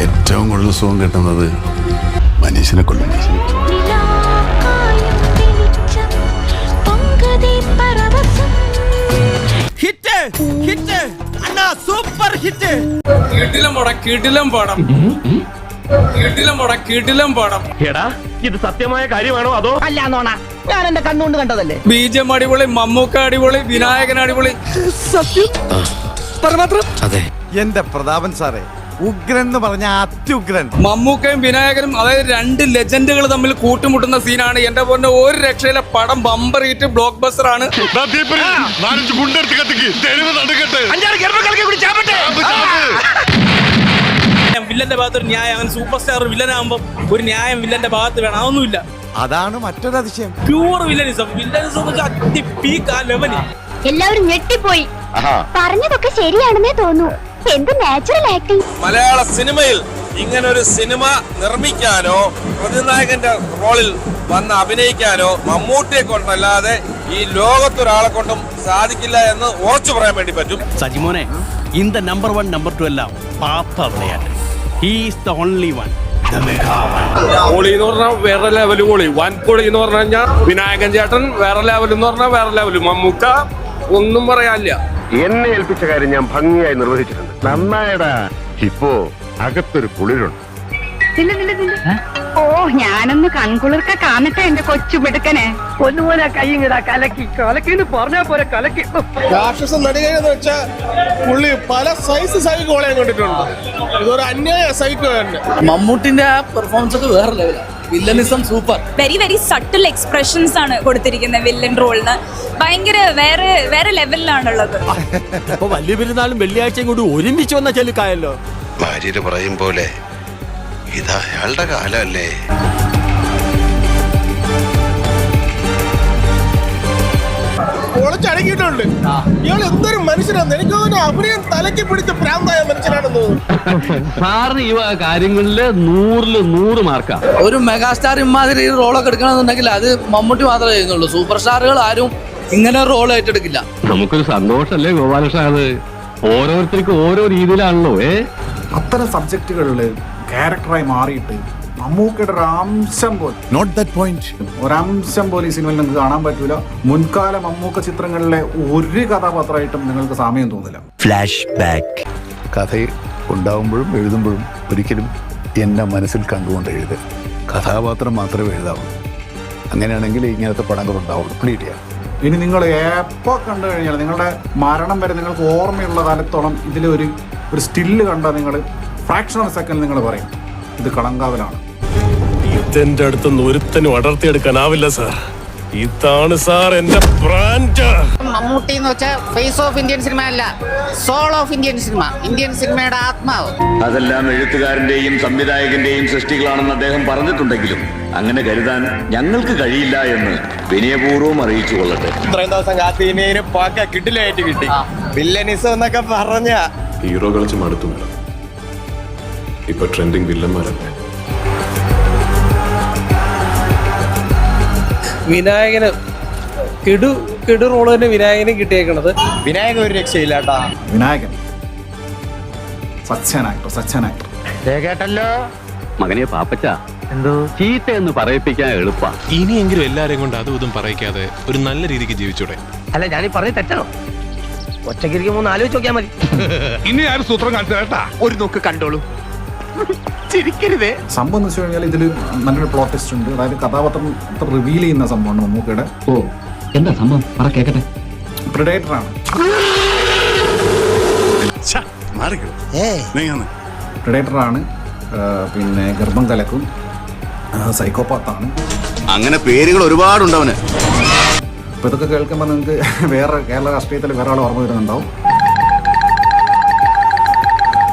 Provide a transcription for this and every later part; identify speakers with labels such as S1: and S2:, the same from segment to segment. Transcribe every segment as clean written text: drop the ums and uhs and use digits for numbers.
S1: ഏറ്റവും കൂടുതൽ സുഖം കിട്ടുന്നത് മനുഷ്യനെ കൊല്ലും.
S2: ഹിറ്റ് ഹിറ്റ് അണ്ണാ സൂപ്പർ ഹിറ്റ്.
S3: കിടിലം പടം.
S4: എടാ ഇത് സത്യമായ കാര്യമാണോ അതോ
S5: അല്ല നോണ ഞാൻ എന്റെ കണ്ണുകൊണ്ട് കണ്ടതല്ലേ.
S3: ബീജം അടിപൊളി, മമ്മൂക്ക അടിപൊളി, വിനായകൻ അടിപൊളി.
S6: അതെ എന്റെ പ്രതാപൻ സാറേ, ഉഗ്രൻ എന്ന് പറഞ്ഞ അത്യുഗ്രൻ.
S3: മമ്മൂക്കയും വിനായകനും, അതായത് രണ്ട് ലെജൻഡുകൾ തമ്മിൽ കൂട്ടുമുട്ടുന്ന സീനാണ്. എന്റെ പോലെ ഒരു രക്ഷയിലെ പടം ബമ്പർ ഹിറ്റ്, ബ്ലോക്ക് ബസ്റ്റർ ആണ്. വില്ലന്റെ ഭാഗത്ത് ഒരു ന്യായം, അവൻ സൂപ്പർ സ്റ്റാർ വില്ലനാകുമ്പോ ഒരു ന്യായം വില്ലന്റെ ഭാഗത്ത് വേണം. അതൊന്നുമില്ല.
S6: അതാണ് മറ്റൊരു അതിശയം.
S3: പ്യൂർ വില്ലനിസം പീക്ക് ആ ലെവല്.
S7: എല്ലാവരും ഞെട്ടിപ്പോയി. പറഞ്ഞതൊക്കെ ശരിയാണെന്നേ തോന്നൂ. എന്ത് നാച്ചുറൽ ആക്ടിങ്.
S8: മലയാള സിനിമയിൽ ഇങ്ങനെ ഒരു സിനിമ നിർമ്മിക്കാനോ പ്രതിനായകന്റെ റോളിൽ വന്ന് അഭിനയിക്കാനോ മമ്മൂട്ടിയെ കൊണ്ടല്ലാതെ ഈ ലോകത്തൊരാളെ കൊണ്ടും സാധിക്കില്ല എന്ന് ഉറച്ചു പറയാൻ വേണ്ടി പറ്റും.
S2: സജിമോനെ, இந்த നമ്പർ 1 നമ്പർ 2 എല്ലാം പാപ്പ വിളയാട്ട്. He is the only one.
S3: കോളി എന്ന് പറഞ്ഞാൽ വേറെ ലെവല് കോളി, വൻ കോളി എന്ന് പറഞ്ഞു കഴിഞ്ഞാൽ വിനായകൻ ചേട്ടൻ വേറെ ലെവൽ എന്ന് പറഞ്ഞാൽ വേറെ ലെവല്. മമ്മൂക്ക ഒന്നും പറയാനില്ല.
S4: എന്നെ ഏൽപ്പിച്ച കാര്യം ഞാൻ ഭംഗിയായി നിർവഹിച്ചിട്ടുണ്ട്. നന്നായടാ. ഇപ്പോ അകത്തൊരു കുളിരുണ്ട്.
S7: ഓ ഞാനൊന്ന് കൺകുളിർക്ക കാണട്ടെ എന്റെ കൊച്ചു മിടുക്കനെ.
S5: ഒന്നുപോലെ കൈയിടാ കലക്കി കലക്കിന്ന് പറഞ്ഞാ പോലെ കലക്കി.
S9: രാക്ഷസ നടികയെന്ന് വെച്ചാൽ പുള്ളി പല സൈസ് സൈക്കോളെയും കണ്ടിട്ടുണ്ട്. ഇതൊരു അന്യായ സൈക്കോ തന്നെ.
S3: മമ്മൂട്ടിന്റെ ആ പെർഫോമൻസ് ഒക്കെ വേറെ ലെവലാണ്. Villainism super.
S10: Very subtle expressions ആണ് കൊടുത്തിരിക്കുന്നത് വില്ലൻ റോളിന്. ഭയങ്കര വേറെ ലെവലിലാണുള്ളത്.
S2: അപ്പൊ വലിയ പെരുന്നാളും വെള്ളിയാഴ്ചയും കൂടി ഒരുമിച്ച് വന്ന ചെലുക്കായല്ലോ.
S1: ഭാര്യര് പറയും പോലെ ഇത് അയാളുടെ കാലമല്ലേ.
S9: പൊളിച്ചടങ്ങിയിട്ടുണ്ട്. ഇയാൾ എന്തൊരു മനുഷ്യനാണ്. എനിക്ക് തോന്നുന്നു അഭിനയം തലക്കി പിടിച്ച് പ്രാന്തായ മനുഷ്യനാണെന്ന് തോന്നുന്നു.
S4: സാറിന് ഈ കാര്യങ്ങളില് 100 മാർക്കാ.
S3: ഒരു മെഗാസ്റ്റാർ ഇമാതിരി റോളൊക്കെ എടുക്കണമെന്നുണ്ടെങ്കിൽ അത് മമ്മൂട്ടി മാത്രമേ ചെയ്യുന്നുള്ളൂ. സൂപ്പർ സ്റ്റാറുകൾ ആരും ഇങ്ങനെ ഒരു റോൾ ഏറ്റെടുക്കില്ല.
S4: നമുക്കൊരു സന്തോഷല്ലേ ഗോപാലകൃഷ്ണ. അത് ഓരോരുത്തർക്കും ഓരോ രീതിയിലാണല്ലോ.
S11: അത്തരം സബ്ജക്റ്റുകളിൽ ക്യാരക്ടറായി മാറിയിട്ട് മമ്മൂക്കയുടെ ഒരു അംശം പോലെ,
S1: നോട്ട് ദാറ്റ് പോയിന്റ്,
S11: ഒരംശം പോലെ ഈ സിനിമയിൽ നിങ്ങൾക്ക് കാണാൻ പറ്റൂല. മുൻകാല മമ്മൂക്ക ചിത്രങ്ങളിലെ ഒരു കഥാപാത്രമായിട്ടും നിങ്ങൾക്ക് സാമ്യം തോന്നില്ല.
S6: Flash back.
S1: കഥ ഉണ്ടാവുമ്പോഴും എഴുതുമ്പോഴും ഒരിക്കലും എൻ്റെ മനസ്സിൽ കണ്ടുകൊണ്ട് എഴുതുക. കഥാപാത്രം മാത്രമേ എഴുതാവൂ. അങ്ങനെയാണെങ്കിൽ ഇങ്ങനത്തെ പടങ്ങൾ ഉണ്ടാവുള്ളൂ. പ്ലീറ്റ് ചെയ്യാം.
S11: ഇനി നിങ്ങൾ എപ്പോൾ കണ്ടു കഴിഞ്ഞാൽ നിങ്ങളുടെ മരണം വരെ നിങ്ങൾക്ക് ഓർമ്മയുള്ള കാലത്തോളം ഇതിലൊരു സ്റ്റില്ല് കണ്ടാൽ നിങ്ങൾ ഫ്രാക്ഷൻ ഓഫ് സെക്കൻഡ് നിങ്ങൾ പറയും ഇത് കളങ്കാവലാണ്.
S9: ഇതെന്റെ അടുത്തൊന്നും ഒരുത്തനും അടർത്തിയെടുക്കാനാവില്ല സാർ. ഇതാണ് സാർ എന്റെ ബ്രാൻഡ്.
S5: മമ്മൂട്ടി എന്ന് വെച്ചാൽ ഫേസ് ഓഫ് ഇന്ത്യൻ സിനിമ അല്ല, soul of Indian cinema, Indian സിനിമയുടെ ആത്മാവ്.
S8: അതെല്ലാം എഴുത്തുകാരന്റെയും സംവിധായകന്റെയും സൃഷ്ടികളാണെന്ന് അദ്ദേഹം പറഞ്ഞിട്ടുണ്ടെങ്കിലും അങ്ങനെ കരുതാൻ ഞങ്ങൾക്ക് കഴിയില്ല എന്ന് വിനയപൂർവ്വം അറിയിച്ചു കൊള്ളട്ടെ.
S9: ഇത്രയും ദിവസം കാത്തിനേന് പാക്ക കിട്ടില്ലായിട്ട് കിട്ടി. വില്ലനിസം എന്നൊക്കെ പറഞ്ഞ
S1: ഹീറോ കളിച്ച് മടുത്തു. ഇപ്പൊ ട്രെൻഡിങ് വില്ലന്മാരല്ലേ.
S3: വിനായകന് കിടു റോള് തന്നെ വിനായകനും കിട്ടിയേക്കണത്.
S9: വിനായകൻ ഒരു രക്ഷയില്ല കേട്ടാ.
S11: Vinayakan such an actor.
S4: കേട്ടല്ലോ മകനെ പാപ്പച്ച. എന്തോ ചീത്ത എന്ന് പറയിപ്പിക്കാൻ എളുപ്പാ.
S9: ഇനിയെങ്കിലും എല്ലാരെയും കൊണ്ട് അതും ഇതും പറയിക്കാതെ ഒരു നല്ല രീതിക്ക് ജീവിച്ചൂടെ?
S5: അല്ല ഞാനീ പറഞ്ഞ് തെറ്റാണോ? ഒറ്റയ്ക്കിരിക്കും 3 ആലോചിച്ച് നോക്കിയാൽ മതി.
S4: ഇനി ആരും സൂത്രം കാണിച്ചു കേട്ടാ. ഒരു നോക്ക് കണ്ടോളൂ. ചിരിക്കരുതേ.
S11: സംഭവം എന്ന് വെച്ച് കഴിഞ്ഞാൽ ഇതിൽ നല്ലൊരു പ്ലോട്ട് ട്വിസ്റ്റ് ഉണ്ട്. അതായത് കഥാപാത്രം റിവീൽ ചെയ്യുന്ന സംഭവമാണ് മമ്മൂക്കയുടെ.
S5: ഓ എന്താ സംഭവം പറ കേക്കട്ടെ.
S11: പ്രിഡേറ്ററാണ്. പ്രിഡേറ്ററാണ്. പിന്നെ ഗർഭം കലക്കും. സൈക്കോപാത്താണ്.
S1: അങ്ങനെ പേരുകൾ ഒരുപാടുണ്ടവന്.
S11: അപ്പോൾ ഇതൊക്കെ കേൾക്കുമ്പോൾ നിങ്ങൾക്ക് വേറെ കേരള രാഷ്ട്രീയത്തിൽ വേറെ ആൾ ഓർമ്മ വരുന്നുണ്ടാവും.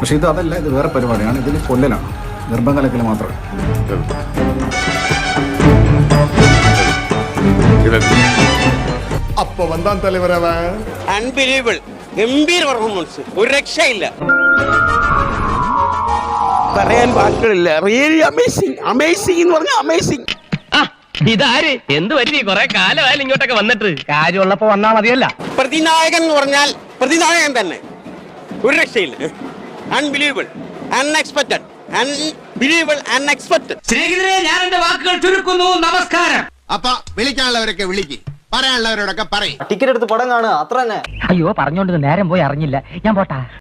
S11: പക്ഷെ ഇത് അതല്ല, ഇത് വേറെ പരിപാടിയാണ്. ഇതിൽ കൊല്ലലാണ്, ഗർഭം കലക്കൽ മാത്രമേ.
S9: അപ്പൊ വന്താൻ തലവരവ
S8: അൺബിലീവബിൾ, ഗംഭീര പെർഫോമൻസ്, ഒരു രക്ഷയില്ല.
S5: പറയാൻ വാക്കുകളില്ല. Really amazing. അമേസിംഗ് എന്ന് പറഞ്ഞാൽ അമേസിംഗ്.
S4: ഇതാര് എന്ത് പറ്റി? കുറെ കാലമായാലും ഇങ്ങോട്ടൊക്കെ വന്നിട്ട്.
S5: കാര്യമുള്ളപ്പോ വന്നാ മതിയല്ല.
S8: പ്രതിനായകൻ എന്ന് പറഞ്ഞാൽ പ്രതിനായകൻ തന്നെ, ഒരു രക്ഷയില്ല. Unbelievable, unexpected,
S5: unbelievable unexpected.
S2: സ്നേഹിതരെ, ഞാൻ എന്റെ വാക്കുകൾ ചുരുക്കുന്നു. നമസ്കാരം.
S6: അപ്പൊ വിളിക്കാനുള്ളവരൊക്കെ വിളിക്ക്, പറയാനുള്ളവരോടൊക്കെ പറയും.
S5: ടിക്കറ്റ് എടുത്ത് പടം കാണുക, അത്ര തന്നെ.
S12: അയ്യോ പറഞ്ഞോണ്ട് നേരം പോയി അറിഞ്ഞില്ല. ഞാൻ പോട്ടാ.